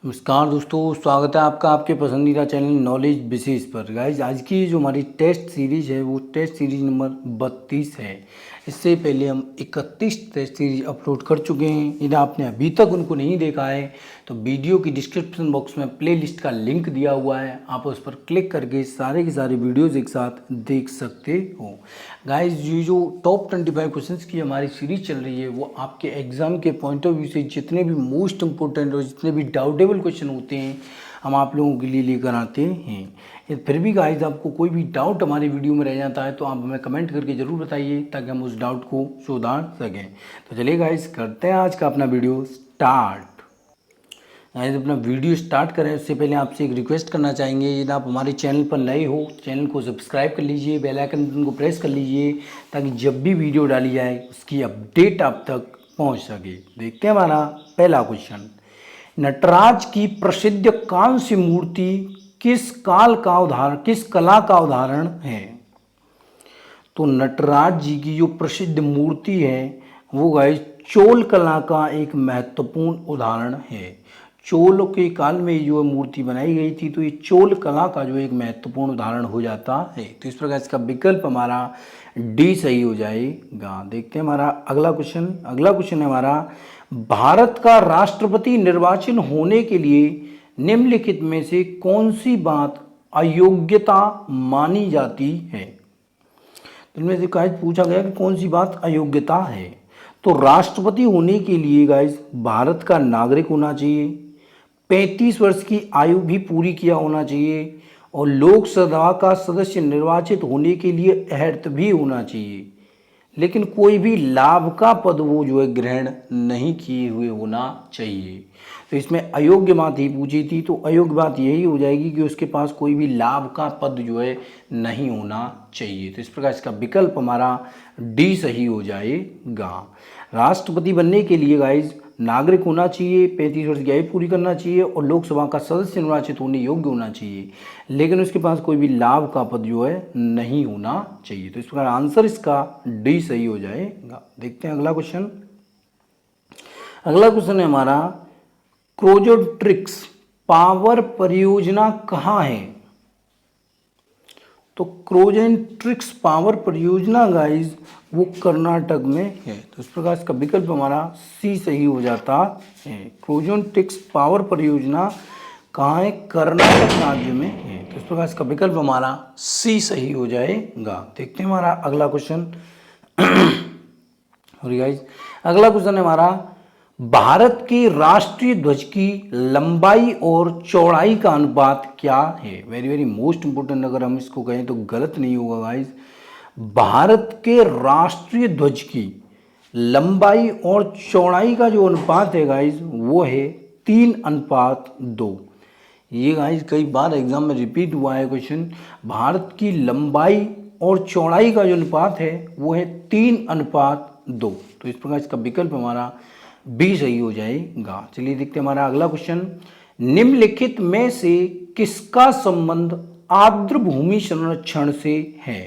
नमस्कार दोस्तों, स्वागत है आपका आपके पसंदीदा चैनल नॉलेज बेसिस पर। गाइज आज की जो हमारी टेस्ट सीरीज है वो टेस्ट सीरीज नंबर 32 है। इससे पहले हम 31 टेस्ट सीरीज अपलोड कर चुके हैं। यदि आपने अभी तक उनको नहीं देखा है तो वीडियो की डिस्क्रिप्शन बॉक्स में प्लेलिस्ट का लिंक दिया हुआ है, आप उस पर क्लिक करके सारे के सारे वीडियोज़ एक साथ देख सकते हो। गाइज ये जो टॉप 25 क्वेश्चंस की हमारी सीरीज चल रही है वो आपके एग्ज़ाम के पॉइंट ऑफ व्यू से जितने भी मोस्ट इंपॉर्टेंट और जितने भी डाउटेबल क्वेश्चन होते हैं हम आप लोगों के लिए लेकर आते हैं। फिर भी गाइज आपको कोई भी डाउट हमारी वीडियो में रह जाता है तो आप हमें कमेंट करके ज़रूर बताइए ताकि हम उस डाउट को सुधार सकें। तो चलिए गाइज करते हैं आज का अपना वीडियो स्टार्ट। गाइस अपना वीडियो स्टार्ट करें उससे पहले आपसे एक रिक्वेस्ट करना चाहेंगे, यदि आप हमारे चैनल पर नए हो चैनल को सब्सक्राइब कर लीजिए, बेल आइकन बटन को प्रेस कर लीजिए ताकि जब भी वीडियो डाली जाए उसकी अपडेट आप तक पहुंच सके। देखते हैं हमारा पहला क्वेश्चन। नटराज की प्रसिद्ध कांस्य मूर्ति किस कला का उदाहरण है? तो नटराज जी की जो प्रसिद्ध मूर्ति है वो गाइस चोल कला का एक महत्वपूर्ण उदाहरण है। चोल के काल में जो मूर्ति बनाई गई थी तो ये चोल कला का जो एक महत्वपूर्ण उदाहरण हो जाता है। तो इस प्रकार इसका विकल्प हमारा डी सही हो जाएगा। देखते हैं हमारा अगला क्वेश्चन। अगला क्वेश्चन है हमारा, भारत का राष्ट्रपति निर्वाचन होने के लिए निम्नलिखित में से कौन सी बात अयोग्यता मानी जाती है? इनमें से गाइस पूछा गया कि कौन सी बात अयोग्यता है। तो राष्ट्रपति होने के लिए गाइस भारत का नागरिक होना चाहिए, 35 वर्ष की आयु भी पूरी किया होना चाहिए और लोकसभा का सदस्य निर्वाचित होने के लिए अर्हता भी होना चाहिए, लेकिन कोई भी लाभ का पद वो जो है ग्रहण नहीं किए हुए होना चाहिए। तो इसमें अयोग्य बात ही पूछी थी तो अयोग्य बात यही हो जाएगी कि उसके पास कोई भी लाभ का पद जो है नहीं होना चाहिए। तो इस प्रकार इसका विकल्प हमारा डी सही हो जाएगा। राष्ट्रपति बनने के लिए गाइज नागरिक होना चाहिए, 35 वर्ष की आयु पूरी करना चाहिए और लोकसभा का सदस्य निर्वाचित होने योग्य होना चाहिए, लेकिन उसके पास कोई भी लाभ का पद जो है नहीं होना चाहिए। तो इस प्रकार आंसर इसका डी सही हो जाएगा। देखते हैं अगला क्वेश्चन। अगला क्वेश्चन है हमारा, क्रोजोट्रिक्स पावर परियोजना कहाँ है? तो क्रोजेंट्रिक्स पावर परियोजना गाइज वो कर्नाटक में है। तो इस प्रकार इसका विकल्प हमारा सी सही हो जाता है। क्रोजेंट्रिक्स पावर परियोजना कहाँ है? कर्नाटक राज्य में है। तो इस प्रकार इसका विकल्प हमारा सी सही हो जाएगा। देखते हैं हमारा अगला क्वेश्चन। गाइज अगला क्वेश्चन है हमारा, भारत के राष्ट्रीय ध्वज की लंबाई और चौड़ाई का अनुपात क्या है? वेरी वेरी मोस्ट इंपोर्टेंट, अगर हम इसको कहें तो गलत नहीं होगा गाइज। भारत के राष्ट्रीय ध्वज की लंबाई और चौड़ाई का जो अनुपात है गाइज वो है 3:2। ये गाइज कई बार एग्जाम में रिपीट हुआ है क्वेश्चन। भारत की लंबाई और चौड़ाई का जो अनुपात है वो है 3:2। तो इस प्रकार इसका विकल्प हमारा बी सही हो जाएगा। चलिए देखते हैं हमारा अगला क्वेश्चन। निम्नलिखित में से किसका संबंध आर्द्र भूमि संरक्षण से है?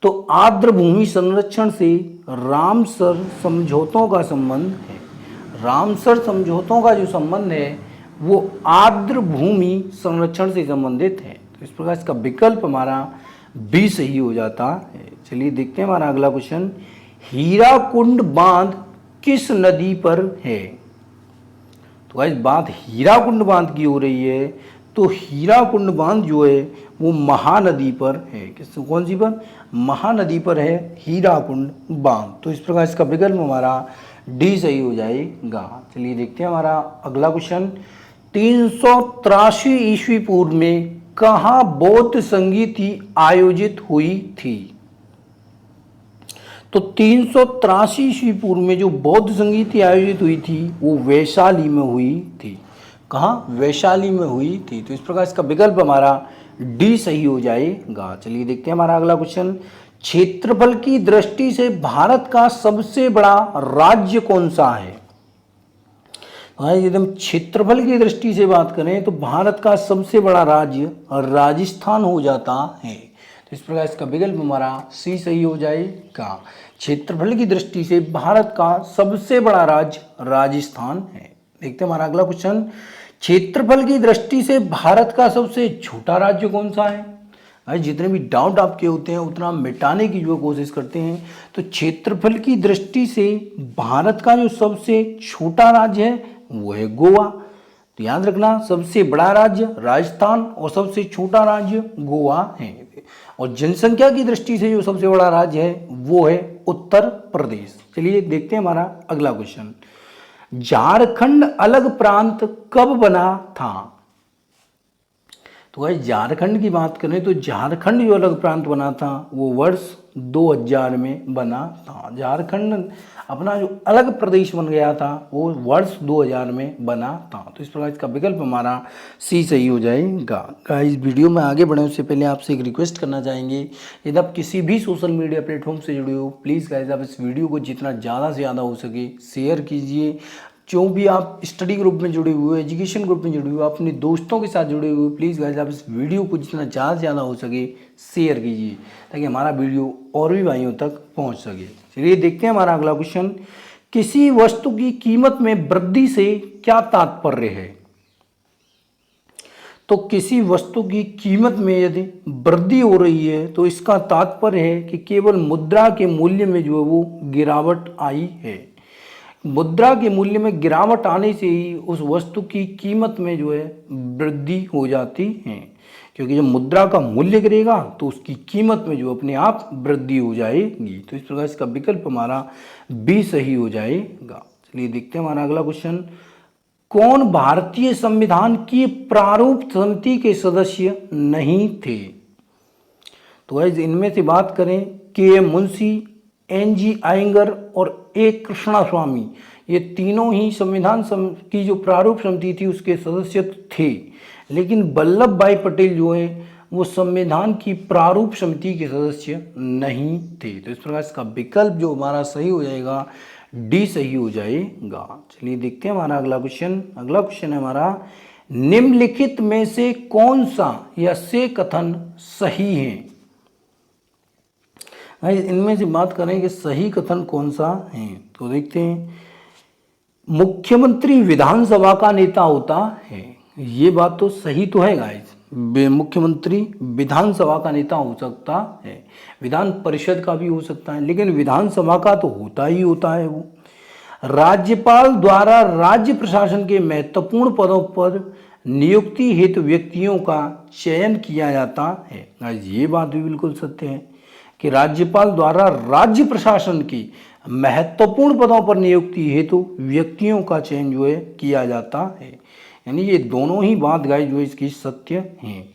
तो आर्द्र भूमि संरक्षण से रामसर समझौतों का संबंध है। रामसर समझौतों का जो संबंध है वो आर्द्र भूमि संरक्षण से संबंधित है। तो इस प्रकार इसका विकल्प हमारा बी सही हो जाता है। चलिए देखते हैं हमारा अगला क्वेश्चन। हीराकुंड बांध किस नदी पर है? तो गाइस बात हीराकुंड बांध की हो रही है तो हीराकुंड बांध जो है वो महानदी पर है। कौन सी पर? महानदी पर है हीराकुंड बांध। तो इस प्रकार इसका विकल्प हमारा डी सही हो जाएगा। चलिए देखते हैं हमारा अगला क्वेश्चन। 383 ईस्वी पूर्व में कहाँ बौद्ध संगीति आयोजित हुई थी? तो 383 ईस्वी पूर्व में जो बौद्ध संगीति आयोजित हुई थी वो वैशाली में हुई थी। कहाँ? वैशाली में हुई थी। तो इस प्रकार इसका विकल्प हमारा डी सही हो जाएगा। चलिए देखते हैं हमारा अगला क्वेश्चन। क्षेत्रफल की दृष्टि से भारत का सबसे बड़ा राज्य कौन सा है? यदि हम क्षेत्रफल की दृष्टि से बात करें तो भारत का सबसे बड़ा राज्य राजस्थान हो जाता है। तो इस प्रकार इसका विकल्प हमारा सी सही हो जाएगा। क्षेत्रफल की दृष्टि से भारत का सबसे बड़ा राज्य राजस्थान है। देखते हैं हमारा अगला क्वेश्चन, क्षेत्रफल की दृष्टि से भारत का सबसे छोटा राज्य कौन सा है। भाई जितने भी डाउट आपके होते हैं उतना हम मिटाने की जो कोशिश करते हैं। तो क्षेत्रफल की दृष्टि से भारत का जो सबसे छोटा राज्य है वो है गोवा। तो याद रखना, सबसे बड़ा राज्य राजस्थान और सबसे छोटा राज्य गोवा है। और जनसंख्या की दृष्टि से जो सबसे बड़ा राज्य है वो है उत्तर प्रदेश। चलिए देखते हैं हमारा अगला क्वेश्चन, झारखंड अलग प्रांत कब बना था। तो भाई झारखंड की बात करें तो झारखंड जो अलग प्रांत बना था वो वर्ष 2000 में बना था। झारखंड अपना जो अलग प्रदेश बन गया था वो वर्ष 2000 में बना था। तो इस प्रकार इसका विकल्प हमारा सी सही हो जाएगा। इस वीडियो में आगे बढ़ने से पहले आपसे एक रिक्वेस्ट करना चाहेंगे, यदि आप किसी भी सोशल मीडिया प्लेटफॉर्म से जुड़े हो प्लीज़ गाइस आप इस वीडियो को जितना ज़्यादा से ज़्यादा हो सके शेयर कीजिए। जो भी आप स्टडी ग्रुप में जुड़े हुए हो, एजुकेशन ग्रुप में जुड़े हुए हो, अपने दोस्तों के साथ जुड़े हुए हो, प्लीज़ गाइस आप इस वीडियो को जितना ज़्यादा से ज़्यादा हो सके शेयर कीजिए ताकि हमारा वीडियो और भी भाइयों तक पहुंच सके। चलिए देखते हैं हमारा अगला क्वेश्चन, किसी वस्तु की कीमत में वृद्धि से क्या तात्पर्य है। तो किसी वस्तु की कीमत में यदि वृद्धि हो रही है तो इसका तात्पर्य है कि केवल मुद्रा के मूल्य में जो है वो गिरावट आई है। मुद्रा के मूल्य में गिरावट आने से ही उस वस्तु की कीमत में जो है वृद्धि हो जाती है, क्योंकि जब मुद्रा का मूल्य गिरेगा तो उसकी कीमत में जो अपने आप वृद्धि हो जाएगी। तो इस प्रकार इसका विकल्प हमारा बी सही हो जाएगा। चलिए देखते हैं हमारा अगला क्वेश्चन, कौन भारतीय संविधान की प्रारूप समिति के सदस्य नहीं थे। तो गाइस इनमें से बात करें के मुंशी, एन.जी. आयंगर और ए. कृष्णा स्वामी, ये तीनों ही संविधान की जो प्रारूप समिति थी उसके सदस्य थे, लेकिन वल्लभ भाई पटेल जो है वो संविधान की प्रारूप समिति के सदस्य नहीं थे। तो इस प्रकार इसका विकल्प जो हमारा सही हो जाएगा डी सही हो जाएगा। चलिए देखते हैं हमारा अगला क्वेश्चन। अगला क्वेश्चन है हमारा, निम्नलिखित में से कौन सा या से कथन सही है। इनमें से बात करें कि सही कथन कौन सा है, तो देखते हैं, मुख्यमंत्री विधानसभा का नेता होता है। ये बात तो सही तो है गाइस, मुख्यमंत्री विधानसभा का नेता हो सकता है, विधान परिषद का भी हो सकता है, लेकिन विधानसभा का तो होता ही होता है वो। राज्यपाल द्वारा राज्य प्रशासन के महत्वपूर्ण पदों पर नियुक्ति हेतु व्यक्तियों का चयन किया जाता है। ये बात भी बिल्कुल सत्य है कि राज्यपाल द्वारा राज्य प्रशासन की महत्वपूर्ण पदों पर नियुक्ति हेतु व्यक्तियों का चयन जो है किया जाता है। यानी ये दोनों ही बात गाइस जो इसकी सत्य है।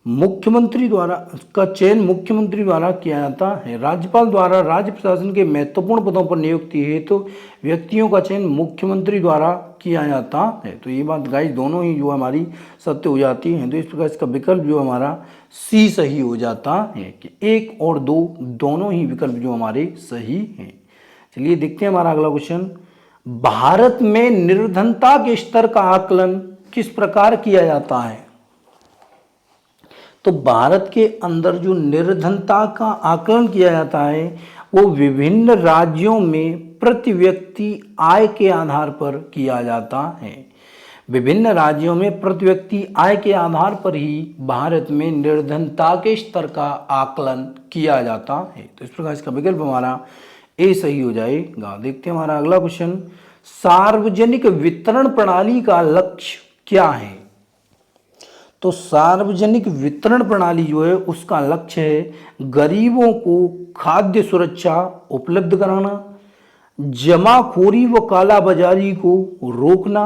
मुख्यमंत्री द्वारा का चयन मुख्यमंत्री द्वारा किया जाता है, राज्यपाल द्वारा राज्य प्रशासन के महत्वपूर्ण पदों पर नियुक्ति हेतु व्यक्तियों का चयन मुख्यमंत्री द्वारा किया जाता है। तो ये बात गाइस दोनों ही जो हमारी सत्य हो जाती है। तो इस प्रकार इसका विकल्प जो हमारा सी सही हो जाता है कि 1 और 2 दोनों ही विकल्प जो हमारे सही हैं। चलिए देखते हैं हमारा अगला क्वेश्चन, भारत में निर्धनता के स्तर का आकलन किस प्रकार किया जाता है। तो भारत के अंदर जो निर्धनता का आकलन किया जाता है वो विभिन्न राज्यों में प्रति व्यक्ति आय के आधार पर किया जाता है। विभिन्न राज्यों में प्रति व्यक्ति आय के आधार पर ही भारत में निर्धनता के स्तर का आकलन किया जाता है। तो इस प्रकार इसका विकल्प हमारा ए सही हो जाएगा। देखते हैं हमारा अगला क्वेश्चन, सार्वजनिक वितरण प्रणाली का लक्ष्य क्या है। तो सार्वजनिक वितरण प्रणाली जो है उसका लक्ष्य है गरीबों को खाद्य सुरक्षा उपलब्ध कराना, जमाखोरी व कालाबाजारी को रोकना,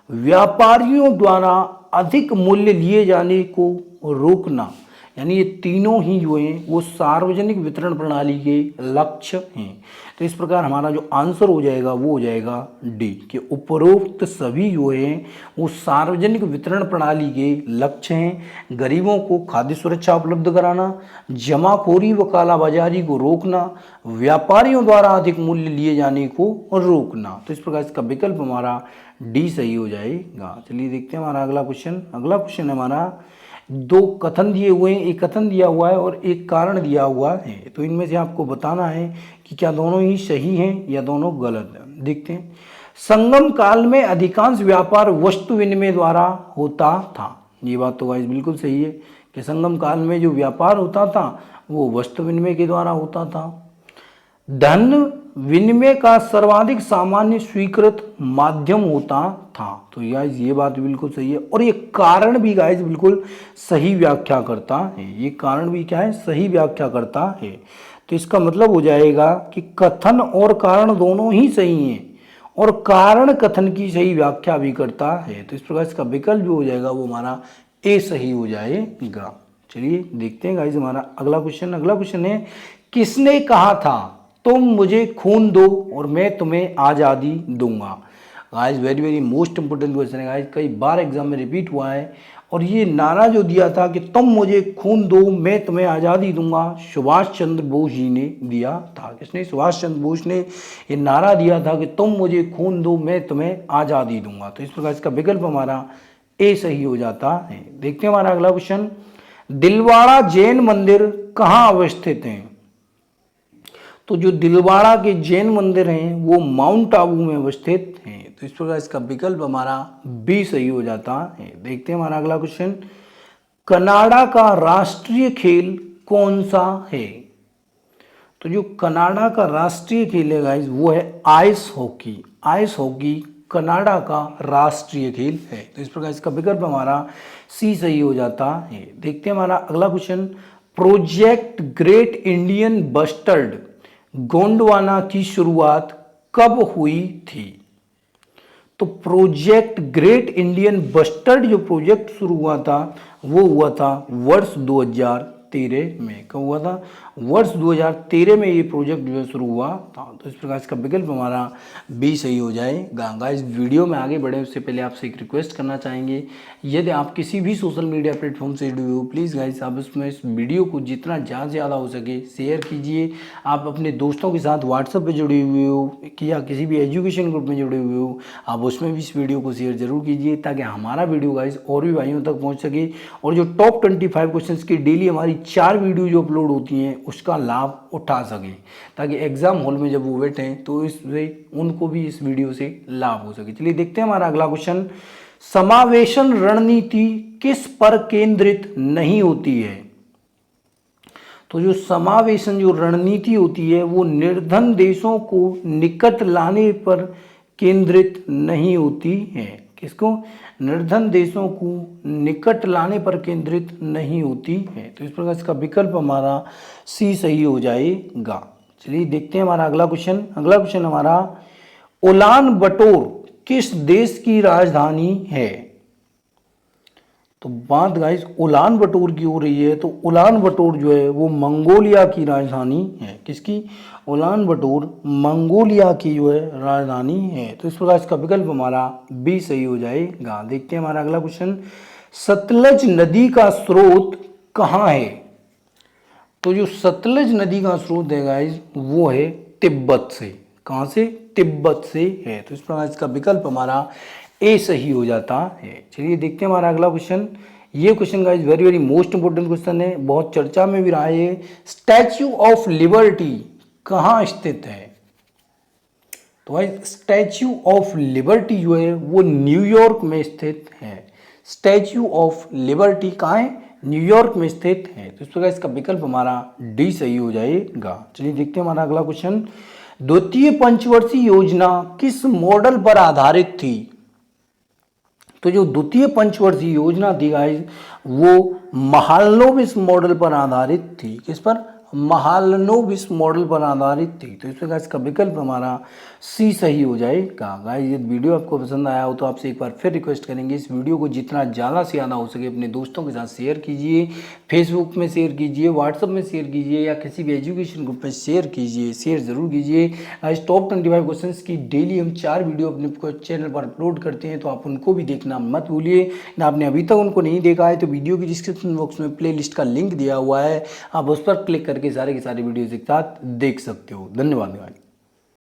व्यापारियों द्वारा अधिक मूल्य लिए जाने को रोकना। यानी ये तीनों ही जो हैं वो सार्वजनिक वितरण प्रणाली के लक्ष्य हैं। तो इस प्रकार हमारा जो आंसर हो जाएगा वो हो जाएगा डी, कि उपरोक्त सभी जो हैं वो सार्वजनिक वितरण प्रणाली के लक्ष्य हैं। गरीबों को खाद्य सुरक्षा उपलब्ध कराना, जमाखोरी व कालाबाजारी को रोकना, व्यापारियों द्वारा अधिक मूल्य लिए जाने को रोकना। तो इस प्रकार इसका विकल्प हमारा डी सही हो जाएगा। चलिए देखते हैं हमारा अगला क्वेश्चन। अगला क्वेश्चन है हमारा, 2 कथन दिए हुए हैं, एक कथन दिया हुआ है और एक कारण दिया हुआ है। तो इनमें से आपको बताना है कि क्या दोनों ही सही हैं या दोनों गलत हैं। देखते हैं, संगम काल में अधिकांश व्यापार वस्तु विनिमय द्वारा होता था। ये बात तो गाइस बिल्कुल सही है कि संगम काल में जो व्यापार होता था वो वस्तु विनिमय के द्वारा होता था। धन विनिमय का सर्वाधिक सामान्य स्वीकृत माध्यम होता था। तो गाइस ये बात बिल्कुल सही है और ये कारण भी गाइस बिल्कुल सही व्याख्या करता है। ये कारण भी क्या है, सही व्याख्या करता है। तो इसका मतलब हो जाएगा कि कथन और कारण दोनों ही सही हैं और कारण कथन की सही व्याख्या भी करता है। तो इस प्रकार इसका विकल्प जो हो जाएगा वो हमारा ए सही हो जाएगा। चलिए देखते हैं गाइस हमारा अगला क्वेश्चन है, किसने कहा था तुम मुझे खून दो और मैं तुम्हें आज़ादी दूंगा। Guys very very most important question है गाइस, कई बार एग्जाम में रिपीट हुआ है। और ये नारा जो दिया था कि तुम मुझे खून दो मैं तुम्हें आज़ादी दूंगा, सुभाष चंद्र बोस जी ने दिया था। किसने? सुभाष चंद्र बोस ने ये नारा दिया था कि तुम मुझे खून दो मैं तुम्हें आज़ादी दूंगा। तो इस प्रकार इसका विकल्प हमारा ए सही हो जाता है। देखते हैं हमारा अगला क्वेश्चन, दिलवाड़ा जैन मंदिर कहाँ अवस्थित है। तो जो दिलवाड़ा के जैन मंदिर हैं वो माउंट आबू में अवस्थित हैं। तो इस प्रकार इसका विकल्प हमारा बी सही हो जाता है। देखते हैं हमारा अगला क्वेश्चन, कनाडा का राष्ट्रीय खेल कौन सा है। तो जो कनाडा का राष्ट्रीय खेल है गाइस वो है ice hockey. Ice hockey Canada का राष्ट्रीय खेल है। तो इस प्रकार इसका विकल्प हमारा सी सही हो जाता है। देखते हैं हमारा अगला question, project great Indian bustard Gondwana की शुरुआत कब हुई थी। तो प्रोजेक्ट ग्रेट इंडियन बस्टर्ड जो प्रोजेक्ट शुरू हुआ था वो हुआ था वर्ष 2013 में। कब हुआ था? वर्ष 2013 में ये प्रोजेक्ट जो है शुरू हुआ था। तो इस प्रकार इसका विकल्प हमारा बी सही हो जाएगा। गाइस वीडियो में आगे बढ़े उससे पहले आपसे एक रिक्वेस्ट करना चाहेंगे, यदि आप किसी भी सोशल मीडिया प्लेटफॉर्म से जुड़े हो प्लीज़ गाइस आप उसमें इस वीडियो को जितना ज़्यादा हो सके शेयर कीजिए। आप अपने दोस्तों के साथ व्हाट्सएप पर जुड़े हुए हो या किसी भी एजुकेशन ग्रुप में जुड़े हुए हो आप उसमें भी इस वीडियो को शेयर जरूर कीजिए ताकि हमारा वीडियो गाइस और भी भाइयों तक पहुँच सके और जो टॉप 25 क्वेश्चन की डेली हमारी 4 वीडियो जो अपलोड होती हैं उसका लाभ उठा सकें ताकि एग्जाम हॉल में जब वो बैठें तो इससे उनको भी इस वीडियो से लाभ हो सके। चलिए देखते हैं हमारा अगला क्वेश्चन, समावेशन रणनीति किस पर केंद्रित नहीं होती है। तो जो समावेशन जो रणनीति होती है वो निर्धन देशों को निकट लाने पर केंद्रित नहीं होती है। किसको? निर्धन देशों को निकट लाने पर केंद्रित नहीं होती है। तो इस प्रकार इसका विकल्प हमारा सी सही हो जाएगा। चलिए देखते हैं हमारा अगला क्वेश्चन हमारा, उलान बटोर किस देश की राजधानी है। तो बात गाइस उलान बटोर की हो रही है। तो उलान बटोर जो है वो मंगोलिया की राजधानी है। किसकी? उलान बटोर मंगोलिया की जो है राजधानी है। तो इस प्रकार इसका विकल्प हमारा बी सही हो जाएगा। देखते हैं हमारा अगला क्वेश्चन, सतलज नदी का स्रोत कहाँ है। तो जो सतलज नदी का स्रोत है गाइस वो है तिब्बत से। कहाँ से? तिब्बत से है। तो इस प्रकार इसका विकल्प हमारा ए सही हो जाता है। चलिए देखते हैं हमारा अगला क्वेश्चन, ये question guys very very most important question है, बहुत चर्चा में भी रहा है। स्टैच्यू ऑफ लिबर्टी कहाँ स्थित है। तो भाई स्टैच्यू ऑफ लिबर्टी जो है वो न्यूयॉर्क में स्थित है। स्टैच्यू ऑफ लिबर्टी कहाँ है? न्यूयॉर्क में स्थित है। तो इस प्रकार इसका विकल्प हमारा डी सही हो जाएगा। चलिए देखते हैं हमारा अगला क्वेश्चन, द्वितीय पंचवर्षीय योजना किस मॉडल पर आधारित थी। तो जो द्वितीय पंचवर्षीय योजना थी गाइस वो महालनोबिस मॉडल पर आधारित थी। किस पर? महालनोबिस मॉडल पर आधारित थी। तो इस प्रकार इसका विकल्प हमारा सी सही हो जाएगा। गाइस ये वीडियो आपको पसंद आया हो तो आपसे एक बार फिर रिक्वेस्ट करेंगे इस वीडियो को जितना ज़्यादा से ज़्यादा हो सके अपने दोस्तों के साथ शेयर कीजिए, फेसबुक में शेयर कीजिए, व्हाट्सअप में शेयर कीजिए या किसी भी एजुकेशन ग्रुप में शेयर कीजिए, शेयर जरूर कीजिए। आज टॉप 25 क्वेश्चन की डेली हम 4 वीडियो अपने चैनल पर अपलोड करते हैं तो आप उनको भी देखना मत भूलिए। ना आपने अभी तक उनको नहीं देखा है तो वीडियो की डिस्क्रिप्शन बॉक्स में प्ले लिस्ट का लिंक दिया हुआ है, आप उस पर क्लिक करके सारे के सारे वीडियोज एक साथ देख सकते हो। धन्यवाद।